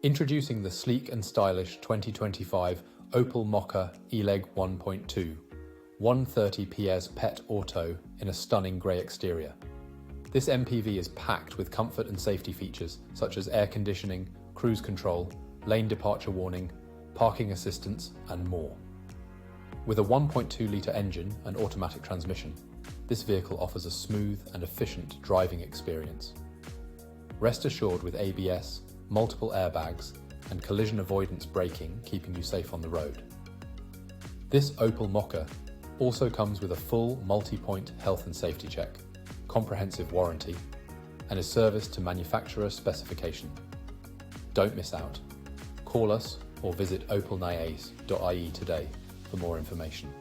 Introducing the sleek and stylish 2025 Opel Mokka Eleg-1.2 130ps-pet-auto in a stunning grey exterior. This MPV is packed with comfort and safety features such as air conditioning, cruise control, lane departure warning, parking assistance, and more. With a 1.2-litre engine and automatic transmission, this vehicle offers a smooth and efficient driving experience. Rest assured with ABS, multiple airbags, and collision avoidance braking keeping you safe on the road. This Opel Mokka also comes with a full multi-point health and safety check, comprehensive warranty, and is serviced to manufacturer specification. Don't miss out. Call us or visit opelnaas.ie today for more information.